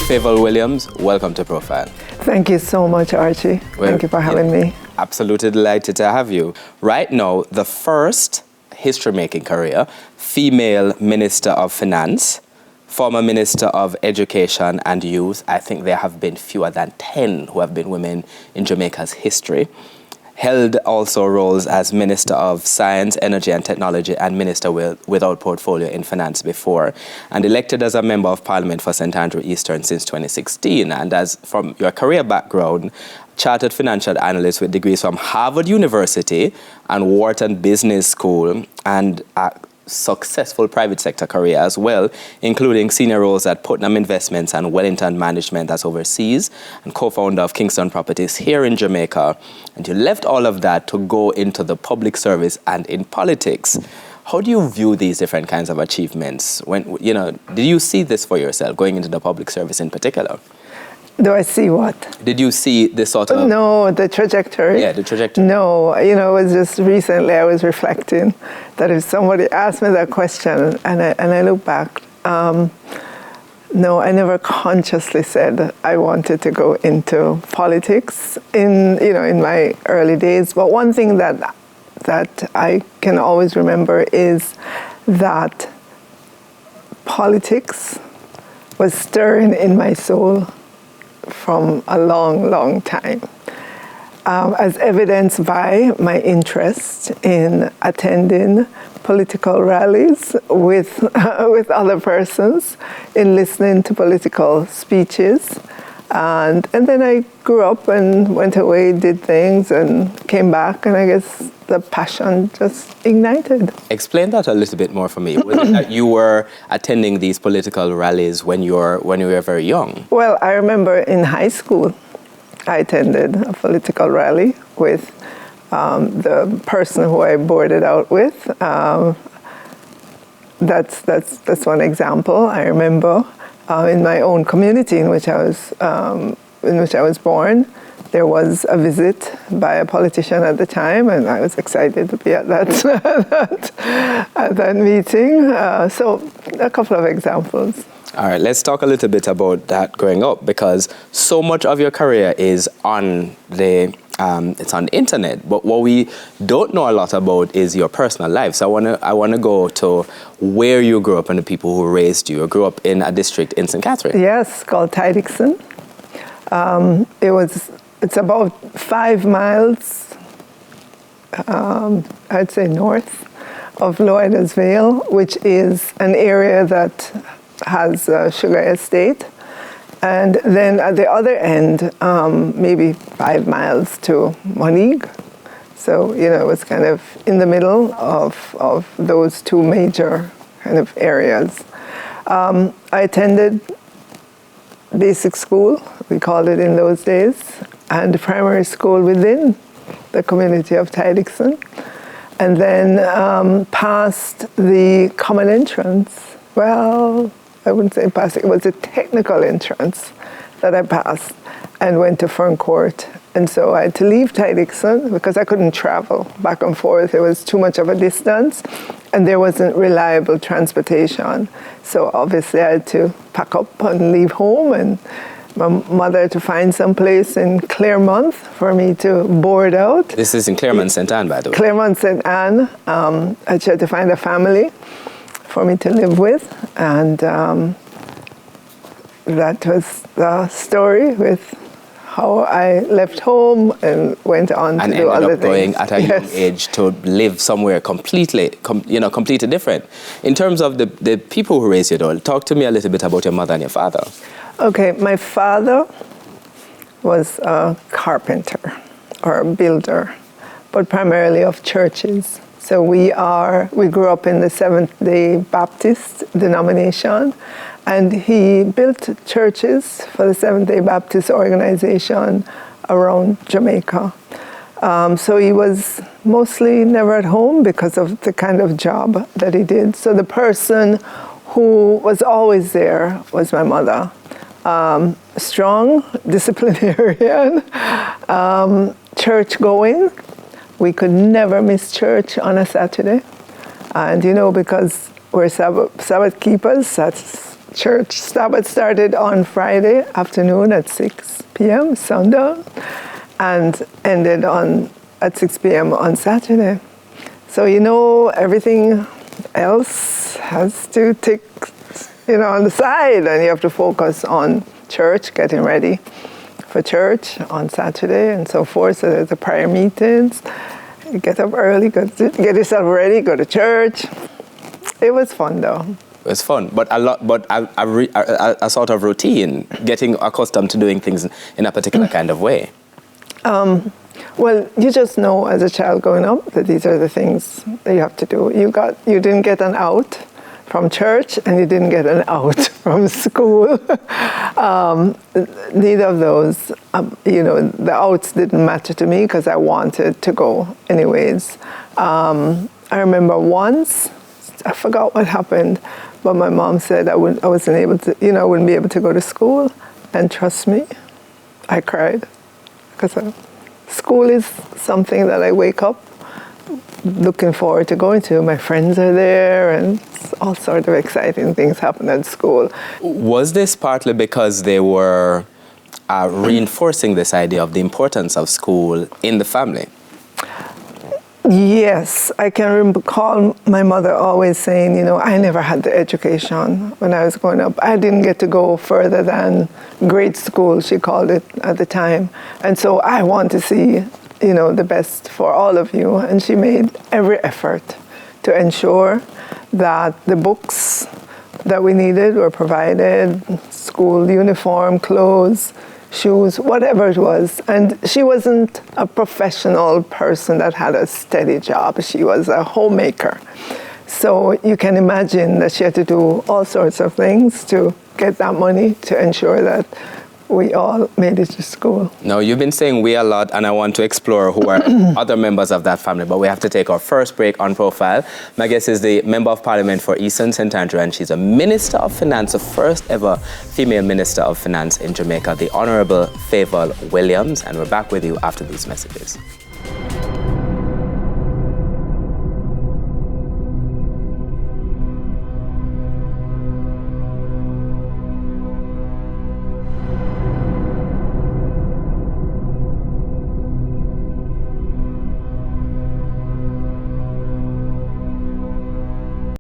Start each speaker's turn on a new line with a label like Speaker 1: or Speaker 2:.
Speaker 1: Fayval Williams, welcome to Profile.
Speaker 2: Thank you so much, Archie. Thank you for having me.
Speaker 1: Absolutely delighted to have you. Right now, the first history-making career, female Minister of Finance, former Minister of Education and Youth. I think there have been fewer than 10 who have been women in Jamaica's history. Held also roles as Minister of Science, Energy and Technology and Minister without portfolio in finance before, and elected as a Member of Parliament for St. Andrew Eastern since 2016. And as from your career background, chartered financial analyst with degrees from Harvard University and Wharton Business School, and a successful private sector career as well, including senior roles at Putnam Investments and Wellington Management as overseas, and co-founder of Kingston Properties here in Jamaica. And you left all of that to go into the public service and in politics. How do you view these different kinds of achievements? When, did you see this for yourself, going into the public service in particular?
Speaker 2: Do I see what?
Speaker 1: Did you see this sort of...
Speaker 2: No, the trajectory.
Speaker 1: Yeah, the trajectory.
Speaker 2: No, it was just recently I was reflecting that if somebody asked me that question and I look back, no, I never consciously said I wanted to go into politics in my early days. But one thing that I can always remember is that politics was stirring in my soul from a long, long time, as evidenced by my interest in attending political rallies with other persons, in listening to political speeches. And then I grew up and went away, did things, and came back, and I guess the passion just ignited.
Speaker 1: Explain that a little bit more for me. Was it that you were attending these political rallies when you were very young?
Speaker 2: Well, I remember in high school, I attended a political rally with the person who I boarded out with. That's one example. I remember in my own community in which I was born, there was a visit by a politician at the time, and I was excited to be at that meeting. So a couple of examples.
Speaker 1: All right, let's talk a little bit about that growing up, because so much of your career is on the internet. But what we don't know a lot about is your personal life. So I wanna go to where you grew up and the people who raised you. You grew up in a district in St. Catherine.
Speaker 2: Yes, called Tidixon. It's about 5 miles, I'd say north of Lloyd's Vale, which is an area that has a sugar estate. And then at the other end, maybe 5 miles to Monique. So, it was kind of in the middle of those two major kind of areas. I attended basic school, we called it in those days, and primary school within the community of Tidixon. And then passed the common entrance. Well, I wouldn't say passed, it was a technical entrance that I passed and went to Ferncourt. And so I had to leave Tidixon because I couldn't travel back and forth. It was too much of a distance and there wasn't reliable transportation. So obviously I had to pack up and leave home, and my mother to find some place in Claremont for me to board out.
Speaker 1: This is in Claremont St. Anne, by the way.
Speaker 2: Claremont St. Anne. I tried to find a family for me to live with, and that was the story with how I left home and went on to do other things. And ended up going at a young age
Speaker 1: to live somewhere completely different. In terms of the people who raised you, though, talk to me a little bit about your mother and your father. Okay,
Speaker 2: my father was a carpenter or a builder, but primarily of churches. So we grew up in the Seventh-day Baptist denomination, and he built churches for the Seventh-day Baptist organization around Jamaica. So he was mostly never at home because of the kind of job that he did. So the person who was always there was my mother. Strong, disciplinarian, church-going. We could never miss church on a Saturday. And, because we're Sabbath keepers, that's church. Sabbath started on Friday afternoon at 6 p.m., sundown, and ended at 6 p.m. on Saturday. So, everything else has to take, on the side, and you have to focus on church, getting ready for church on Saturday and so forth. So there's the prayer meetings. You get up early, get yourself ready, go to church. It was fun, though.
Speaker 1: It was fun, but a sort of routine, getting accustomed to doing things in a particular kind of way.
Speaker 2: Well, you just know as a child growing up that these are the things that you have to do. You didn't get an out from church, and you didn't get an out from school. Neither of those, the outs didn't matter to me because I wanted to go anyways. I remember once, I forgot what happened, but my mom said I wasn't able to, I wouldn't be able to go to school. And trust me, I cried because school is something that I wake up looking forward to going to. My friends are there, and all sorts of exciting things happen at school.
Speaker 1: Was this partly because they were reinforcing this idea of the importance of school in the family?
Speaker 2: Yes, I can recall my mother always saying, I never had the education when I was growing up. I didn't get to go further than grade school, she called it at the time. And so I want to see, the best for all of you. And she made every effort to ensure that the books that we needed were provided, school uniform, clothes, shoes, whatever it was. And she wasn't a professional person that had a steady job. She was a homemaker. So you can imagine that she had to do all sorts of things to get that money to ensure that we all made it to school.
Speaker 1: Now, you've been saying we a lot, and I want to explore who are other members of that family, but we have to take our first break on Profile. My guest is the Member of Parliament for Eastern St. Andrew, and she's a Minister of Finance, the first ever female Minister of Finance in Jamaica, the Honourable Fayval Williams, and we're back with you after these messages.